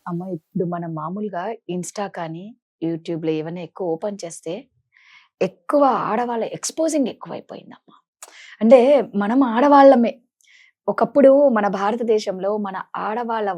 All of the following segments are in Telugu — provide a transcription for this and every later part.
అమ్మ ఇప్పుడు మనం మామూలుగా ఇన్‌స్టా కానీ, యూట్యూబ్‌లో ఏవన్నా ఎక్కువ ఓపెన్ చేస్తే, ఎక్కువ ఆడవాళ్ళ ఎక్స్‌పోజింగ్ ఎక్కువైపోయిందమ్మ. అంటే మనం ఆడవాళ్ళమే. ఒకప్పుడు మన భారతదేశంలో మన ఆడవాళ్ళ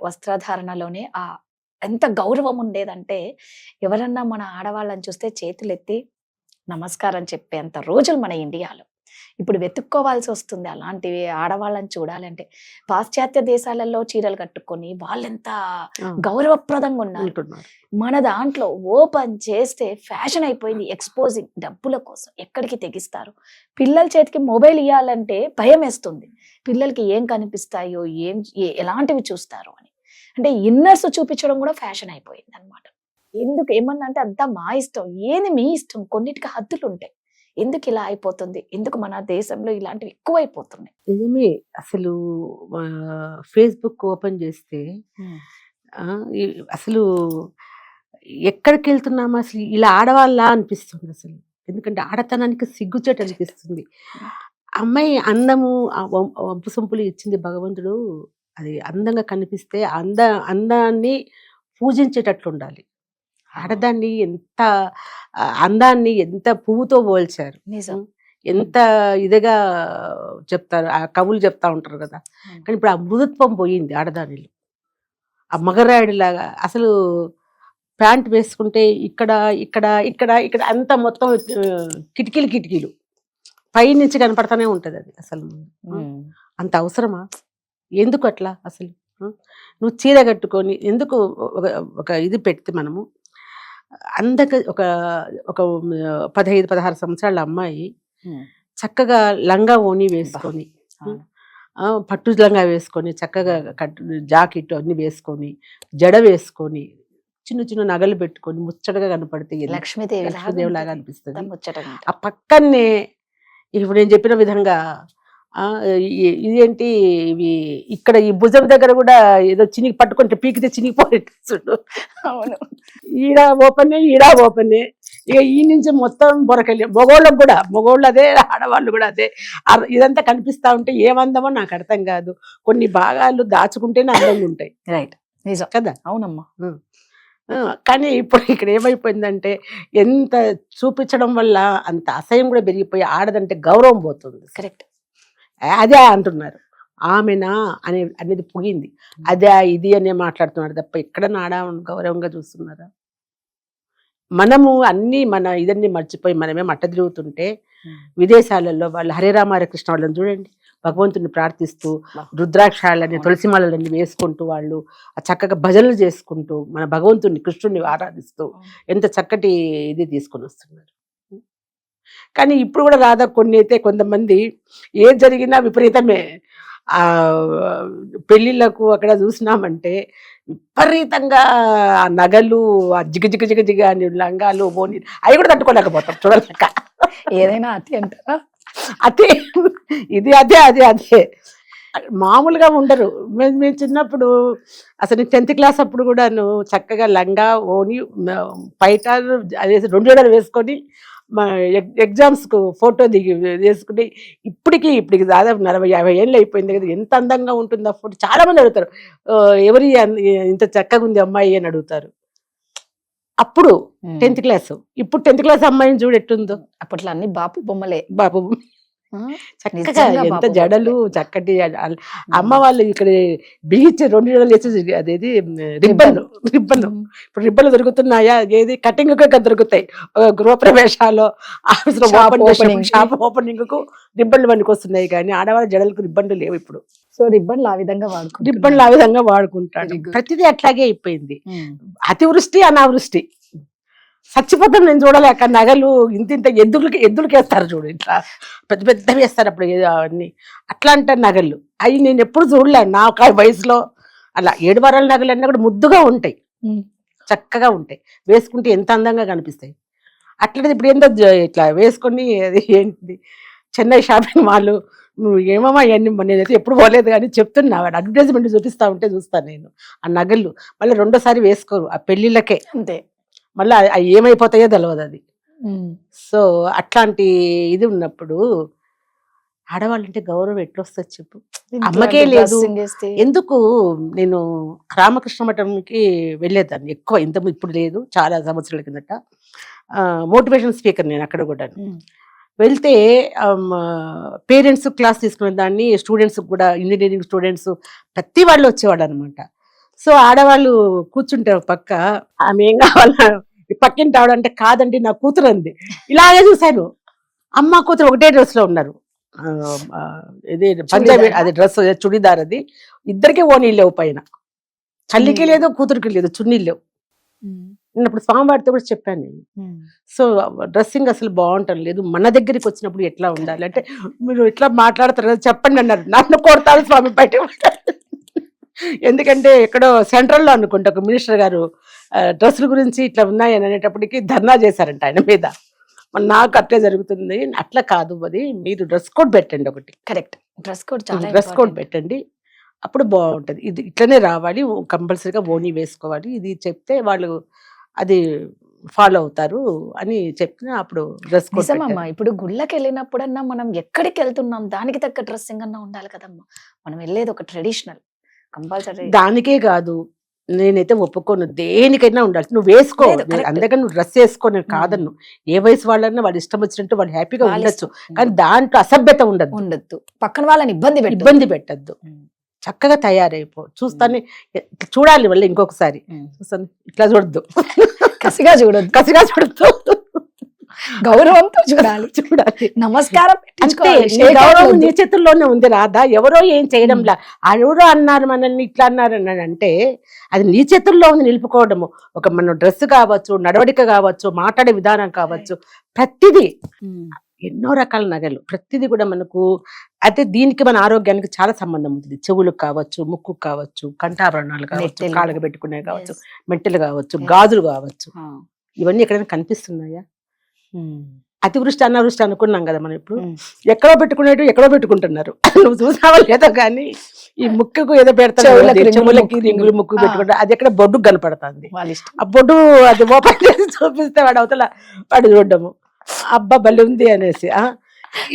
వస్త్రధారణలోనే ఎంత గౌరవం ఉండేదంటే, ఎవరన్నా మన ఆడవాళ్ళని చూస్తే చేతులెత్తి నమస్కారం చెప్పేంత రోజులు మన ఇండియాలో. ఇప్పుడు వెతుక్కోవాల్సొస్తుంది అలాంటివి ఆడవాళ్ళని చూడాలంటే. పాశ్చాత్య దేశాలలో చీరలు కట్టుకొని వాళ్ళెంత ఆ! గౌరవప్రదంగా ఉన్నారు. ఉంటున్నారు. మన దాంట్లో ఓపెన్ చేస్తే ఫ్యాషన్ అయిపోయింది. ఎక్స్‌పోజింగ్ డబ్బుల కోసం ఎక్కడికి తెగిస్తారు. పిల్లల చేతికి మొబైల్ ఇయ్యాలంటే భయమేస్తుంది. పిల్లలకి ఏం కనిపిస్తాయో, ఎలాంటివి చూస్తారో అని. అంటే ఇన్నర్స్ చూపించడం కూడా ఫ్యాషన్ అయిపోయిందనమాట. ఎందుకు ఏమన్నంటే అంతా మా ఇష్టం. ఏది మీ ఇష్టం. కొన్నిటికి హద్దులుంటాయి. ఎందుకిలా అయిపోతుంది? ఎందుకు మన దేశంలో ఇలాంటివి ఎక్కువైపోతున్నాయి? నిజమే. అసలు ఫేస్‌బుక్ ఓపెన్ చేస్తే హ్మ్. ఈ అసలు ఎక్కడికెళ్తున్నాము అసలు ఇలా ఆడవాళ్ళా అనిపిస్తుందసలు. ఎందుకంటే ఆడతనానికి సిగ్గుచేటు అనిపిస్తుంది. అమ్మాయి అందము వంపు సొంపులు ఇచ్చింది భగవంతుడు. అది అందంగా కనిపిస్తే అందాన్ని పూజించేటట్లుండాలి. ఆడదాన్ని ఎంత అందాన్ని ఎంత పువ్వుతో పోల్చారు. నిజం. ఎంత ఇదిగా చెప్తారు. ఆ కవులు చెప్తా ఉంటారు కదా! కానీ ఇప్పుడు ఆ మృదుత్వం పోయింది ఆడదానిలో. ఆ మగరాయుడిలాగా అసలు ప్యాంట్ వేసుకుంటే ఇక్కడ, ఇక్కడ, ఇక్కడ, ఇక్కడ అంతా మొత్తం కిటికీలు. పైనుంచి కనపడతానే ఉంటదది అసలు. హ్మ్. అంత అవసరమా? ఎందుకు అట్లా అసలు? నువ్వు చీర కట్టుకొని ఎందుకు ఒక ఒక ఇది పెడితే మనము ఒక ఒక 15, 16 సంవత్సరాల అమ్మాయి హ్మ్. చక్కగా లంగా ఓణి వేసుకొని అవును. పట్టు లంగా వేసుకొని చక్కగా జాకెట్ అన్ని వేసుకొని జడ వేసుకొని చిన్న చిన్న నగలు పెట్టుకొని ముచ్చటగా కనపడితే లక్ష్మీదేవిలాగా అనిపిస్తుంది. ముచ్చటగా ఆ పక్కనే ఇప్పుడు నేను చెప్పిన విధంగా ఇదేంటి ఇవి ఇక్కడ ఈ భుజం దగ్గర కూడా ఏదో చినిగి పట్టుకుంటే పీకితే చినిగిపోయేటప్పుడు. అవును. ఈడ ఓపెనే ఇక ఈ నుంచి మొత్తం బొరకెళ్ళి మగోళ్ళు అదే ఆడవాళ్ళు కూడా అదే. ఇదంతా కనిపిస్తా ఉంటే ఏమందమో నాకు అర్థం కాదు. కొన్ని భాగాలు దాచుకుంటేనే అందంగా ఉంటాయి. రైట్. నిజం కదా. అవునమ్మా. కానీ ఇప్పుడు ఇక్కడ ఏమైపోయిందంటే ఎంత చూపించడం వల్ల అంత అసహ్యం కూడా పెరిగిపోయి ఆడదంటే గౌరవం పోతుంది. కరెక్ట్. అదే అంటున్నారు. ఆమెనా అనేది పోయింది. అదే ఇది అనే మాట్లాడుతున్నారు తప్ప ఎక్కడన్నా గౌరవంగా చూస్తున్నారా? మనము అన్ని మన ఇదన్నీ మర్చిపోయి మనమే మట్ట తిరుగుతుంటే విదేశాలలో వాళ్ళు హరే రామ హరే కృష్ణ వాళ్ళని చూడండి, భగవంతుని ప్రార్థిస్తూ రుద్రాక్షాలని తులసిమాలన్నీ వేసుకుంటూ వాళ్ళు చక్కగా భజనలు చేసుకుంటూ మన భగవంతుని కృష్ణుడిని ఆరాధిస్తూ ఎంత చక్కటి ఇది తీసుకొని వస్తున్నారు. కానీ ఇప్పుడు కూడా రాదా కొన్ని అయితే కొంతమంది ఏం జరిగినా విపరీతమే. పెళ్ళిళ్ళకు అక్కడ చూసినామంటే విపరీతంగా ఆ నగలు ఆ జిగ అని లంగాలు బోని అవి కూడా తట్టుకోలేకపోతాం చూడలేక. ఏదైనా అతి అంటారా? అదే ఇది అదే మామూలుగా ఉండరు. మేము చిన్నప్పుడు అసలు 10th క్లాస్ అప్పుడు కూడాను చక్కగా లంగా ఓని పైట అదే 2 జడలు వేసుకొని మా ఎగ్జామ్స్కు ఫోటో దిగి వేసుకుని ఇప్పటికి దాదాపు 40-50 ఏళ్ళు అయిపోయింది కదా, ఎంత అందంగా ఉంటుంది ఆ ఫోటో. చాలా మంది అడుగుతారు, ఎవరి ఇంత చక్కగా ఉంది అమ్మాయి అని అడుగుతారు. అప్పుడు 10th క్లాస్, ఇప్పుడు 10th క్లాస్ అమ్మాయిని చూడు ఎట్టుందో. అప్పట్లో అన్ని బాపు బొమ్మలే. బాబు చక్కగా ఎంత జడలు చక్కటి అమ్మ వాళ్ళు ఇక్కడ బిగించి 2 జడలు వేసి అదేది రిబ్బన్. ఇప్పుడు రిబ్బన్లు దొరుకుతున్నాయా? ఏది కటింగ్ దొరుకుతాయి గృహప్రవేశాలు, ఆఫీస్ లో షాప్ ఓపెనింగ్ కు రిబ్బన్లు పనికి వస్తున్నాయి. కానీ ఆడవాళ్ళ జడలకు రిబ్బన్లు లేవు ఇప్పుడు. సో రిబ్బన్లు ఆ విధంగా వాడుకుంటాడు. ప్రతిదీ అట్లాగే అయిపోయింది. అతివృష్టి అనావృష్టి. చచ్చిపోతాం నేను చూడలేక. నగలు ఇంత ఎద్దులకేస్తారు చూడు, ఇట్లా పెద్ద వేస్తారు అప్పుడు అవన్నీ. అట్లా అంటారు నగలు. అవి నేను ఎప్పుడు చూడలేను నా వయసులో. అలా 7 వారాల నగలు అన్నీ కూడా ముద్దుగా ఉంటాయి, చక్కగా ఉంటాయి, వేసుకుంటే ఎంత అందంగా కనిపిస్తాయి. అట్లనే ఇప్పుడు ఏందో ఇట్లా వేసుకొని అది ఏంటి చెన్నై షాపింగ్ మాల్, నువ్వు ఏమమ్మా ఇవన్నీ నేనైతే ఎప్పుడు పోలేదు కానీ చెప్తున్నా, వాడు అడ్వర్టైజ్మెంట్ చూస్తాను నేను. ఆ నగలు మళ్ళీ 2ోసారి వేసుకోరు, ఆ పెళ్ళిళ్ళకే అంతే. మళ్ళీ అవి ఏమైపోతాయో తెలియదు అది. సో అట్లాంటి ఇది ఉన్నప్పుడు ఆడవాళ్ళంటే గౌరవం ఎట్లొస్తుంది చెప్పు. అమ్మకే లేదు. ఎందుకు నేను రామకృష్ణ మఠంకి వెళ్ళేదాన్ని ఎక్కువ, ఇంత ఇప్పుడు లేదు, చాలా సంవత్సరాల కిందట. మోటివేషన్ స్పీకర్ నేను అక్కడ కూడా. వెళ్తే పేరెంట్స్ క్లాస్ తీసుకునే దాన్ని, స్టూడెంట్స్ కూడా, ఇంజనీరింగ్ స్టూడెంట్స్ ప్రతి వాళ్ళు వచ్చేవాడు అనమాట. సో ఆడవాళ్ళు కూర్చుంటారు పక్క, ఆమె ఏం కావాలా పక్కింటి ఆవిడంటే కాదండి నా కూతురు అంది. ఇలాగే చూశాను, అమ్మ కూతురు ఒకటే డ్రెస్ లో ఉన్నారు. ఇది పంజాబీ అది డ్రెస్ చుడిదార్, అది ఇద్దరికి ఓనీ లేవు, పైన తల్లికి లేదు కూతురికి లేదు, చున్నీ లేవు. నేను అప్పుడు స్వామివారితో కూడా చెప్పాను నేను. సో డ్రెస్సింగ్ అసలు బాగుంటాం లేదు, మన దగ్గరికి వచ్చినప్పుడు ఎట్లా ఉండాలి అంటే, మీరు ఎట్లా మాట్లాడతారు కదా చెప్పండి అన్నారు. నన్ను కొడతారు స్వామి బయట. ఎందుకంటే ఎక్కడో సెంట్రల్లో అనుకుంటా ఒక మినిస్టర్ గారు డ్రెస్సుల గురించి ఇట్లా ఉన్నాయని అనేటప్పటికి ధర్నా చేశారంట ఆయన మీద. నాకు అట్లే జరుగుతుంది, అట్లా కాదు, అది మీరు డ్రెస్ కోడ్ పెట్టండి ఒకటి. Correct, dress code dress code పెట్టండి, అప్పుడు బాగుంటది. ఇది ఇట్లనే రావాలి, కంపల్సరీగా ఓనీ వేసుకోవాలి, ఇది చెప్తే వాళ్ళు అది ఫాలో అవుతారు అని చెప్పిన అప్పుడు డ్రెస్ కోడ్. నిజమమ్మా, ఇప్పుడు గుళ్ళకి వెళ్ళినప్పుడన్నా మనం ఎక్కడికి వెళ్తున్నాం దానికి తగ్గ డ్రెస్సింగ్ అన్నా ఉండాలి కదమ్మా. మనం వెళ్ళేది ఒక ట్రెడిషనల్, కంపల్సరీ. దానికే కాదు, నేనైతే ఒప్పుకోను, దేనికైనా ఉండాలి, నువ్వు వేసుకో. అందుకని నువ్వు డ్రెస్ వేసుకో, నేను కాదన్ను. ఏ వయసు వాళ్ళన్నా వాళ్ళు ఇష్టం వచ్చినట్టు వాళ్ళు హ్యాపీగా ఉండొచ్చు, కానీ దాంట్లో అసభ్యత ఉండద్దు, పక్కన వాళ్ళని ఇబ్బంది పెట్టద్దు. చక్కగా తయారైపో. చూస్తాను, చూడాలి మళ్ళీ ఇంకొకసారి చూస్తాను, ఇట్లా చూడద్దు, కసిగా చూడద్దు, గౌరవంతో చూడాలి. నమస్కారం గౌరవం నీ చేతుల్లోనే ఉంది రాధా. ఎవరో ఏం చేయడంలా, ఎవరో అన్నారు మనల్ని ఇట్లా అన్నారు అని అంటే అది నీ చేతుల్లో ఉంది నిలుపుకోవడము. ఒక మన డ్రెస్ కావచ్చు, నడవడిక కావచ్చు, మాట్లాడే విధానం కావచ్చు, ప్రతిదీ. ఎన్నో రకాల నగలు, ప్రతిదీ కూడా మనకు. అయితే దీనికి మన ఆరోగ్యానికి చాలా సంబంధం ఉంటుంది. చెవులకు కావచ్చు, ముక్కు కావచ్చు, కంఠాభరణాలు కావచ్చు, కాళ్ళకు పెట్టుకునే కావచ్చు, మెట్టెలు కావచ్చు, గాజులు కావచ్చు, ఇవన్నీ ఎక్కడైనా కనిపిస్తున్నాయా? అతివృష్టి అనావృష్టి అనుకున్నాం కదా మనం. ఇప్పుడు ఎక్కడో పెట్టుకునేటు ఎక్కడో పెట్టుకుంటున్నారు. నువ్వు చూసావా లేదో కానీ ఈ ముక్కుకు ఏదో పెడతారు, చెవులకి రింగులు ముక్కు పెట్టుకుంటారు, అది ఎక్కడ బొడ్డుకు కనపడుతుంది. ఆ బొడ్డు అది ఓపెన్ చేసి చూపిస్తే వాడు అవతల వాడు చూడడము, అబ్బా బలి ఉంది అనేసి.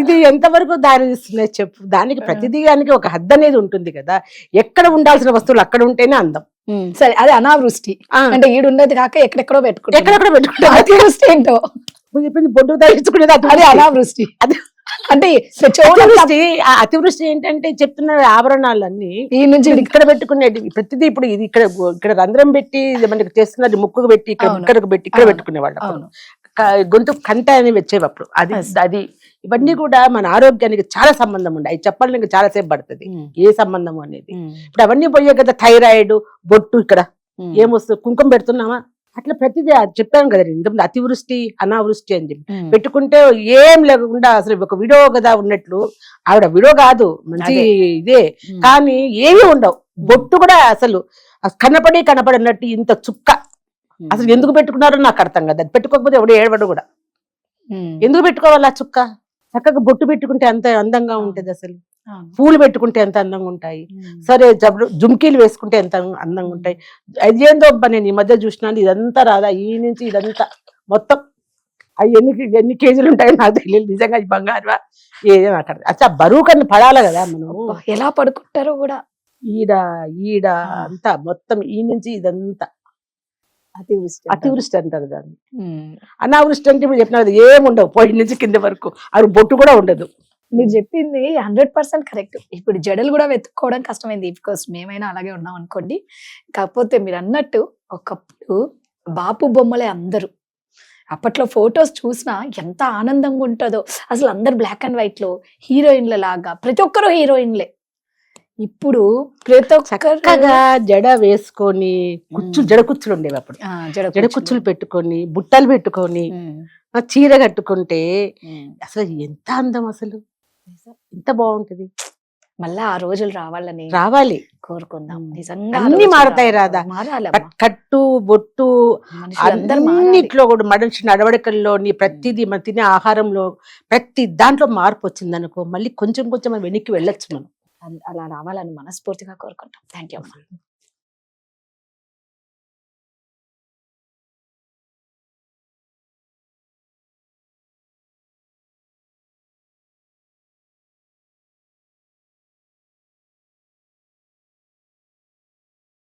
ఇది ఎంతవరకు దారి తీస్తున్నాయి చెప్పు. దానికి ప్రతిదీ దానికి ఒక హద్దు అనేది ఉంటుంది కదా. ఎక్కడ ఉండాల్సిన వస్తువులు అక్కడ ఉంటేనే అందం. సరే, అది అనావృష్టి అంటే ఈడున్నది కాక ఎక్కడెక్కడో పెట్టుకుంటారు. అతివృష్టి ఏంటో చెప్పింది, బొడ్డు ధరించుకునేది అది అనావృష్టి. అది అంటే అతివృష్టి ఏంటంటే చెప్తున్న ఆభరణాలన్నీ ఈ నుంచి ఇక్కడ పెట్టుకునేది ప్రతిదీ. ఇప్పుడు ఇది ఇక్కడ రంధ్రం పెట్టి మనకి చేస్తున్నది, ముక్కుకు పెట్టి ఇక్కడకు పెట్టి ఇక్కడ పెట్టుకునేవాళ్ళు. గొంతు కంట అని వచ్చేవి అప్పుడు. అది ఇవన్నీ కూడా మన ఆరోగ్యానికి చాలా సంబంధం ఉండే. అవి చెప్పాలని చాలా సేపు పడుతుంది ఏ సంబంధం అనేది. ఇప్పుడు అవన్నీ పోయే కదా, థైరాయిడ్, బొట్టు, ఇక్కడ ఏమొస్తుంది, కుంకుమ పెడుతున్నామా, అట్లా ప్రతిదీ చెప్పాను కదా ఇంతకుముందు, అతివృష్టి అనావృష్టి అని చెప్పి పెట్టుకుంటే ఏం లేకుండా అసలు ఒక విడో కదా ఉన్నట్లు. ఆవిడ విడో కాదు, మంచి ఇదే, కానీ ఏమీ ఉండవు. బొట్టు కూడా అసలు కనపడినట్టు ఇంత చుక్క. అసలు ఎందుకు పెట్టుకున్నారో నాకు అర్థం కదా. అది పెట్టుకోకపోతే ఎవడు ఏడవడు కూడా. ఎందుకు పెట్టుకోవాలి ఆ చుక్క? చక్కగా బొట్టు పెట్టుకుంటే అంత అందంగా ఉంటది. అసలు పూలు పెట్టుకుంటే ఎంత అందంగా ఉంటాయి. సరే, జుమ్కీలు వేసుకుంటే ఎంత అందంగా ఉంటాయి. అదేందో నేను ఈ మధ్య చూసినాను, ఇదంతా రాదా ఈ నుంచి ఇదంతా మొత్తం అవి ఎన్ని కేజీలు ఉంటాయో నాకు తెలియదు. నిజంగా ఈ బంగారువా ఏదో మాట్లాడదు. అచ్చా బరువు కన్నా పడాలి కదా మనం. ఎలా పడుకుంటారో కూడా ఈడ అంతా మొత్తం ఈ నుంచి ఇదంతా అతివృష్టి అంటారు దాన్ని. అనావృష్టి అంటే మీరు చెప్పిన ఏముండవు, పోయి నుంచి కింద వరకు అది బొట్టు కూడా ఉండదు. మీరు చెప్పింది 100% కరెక్ట్. ఇప్పుడు జడలు కూడా వెతుక్కోవడం కష్టమైంది. బికాస్ మేమైనా అలాగే ఉన్నాం అనుకోండి. కాకపోతే మీరు అన్నట్టు ఒకప్పుడు బాపు బొమ్మలే అందరూ. అప్పట్లో ఫొటోస్ చూసినా ఎంత ఆనందంగా ఉంటుందో. అసలు అందరు బ్లాక్ అండ్ వైట్ లో హీరోయిన్ల లాగా, ప్రతి ఒక్కరు హీరోయిన్లే. ఇప్పుడు ప్రతి ఒక్కగా జడ వేసుకొని జడ కుచ్చులు ఉండేవి అప్పుడు. జడ కుచ్చులు పెట్టుకొని, బుట్టలు పెట్టుకొని, చీర కట్టుకుంటే అసలు ఎంత అందం, అసలు ఎంత బాగుంటది. మళ్ళా ఆ రోజులు రావాలి కోరుకుందాం. నిజంగా అన్ని మారతాయి రాదా. కట్టు బొట్టు అన్నిట్లో కూడా, మనిషి నడవడికల్లోని ప్రతిదీ, మనం తినే ఆహారంలో ప్రతి దాంట్లో మార్పు వచ్చింది అనుకో, మళ్ళీ కొంచెం కొంచెం మనం వెనక్కి వెళ్ళొచ్చు. మనం అలా రావాలని మనస్ఫూర్తిగా కోరుకుంటాం. థ్యాంక్ యూ అమ్మా.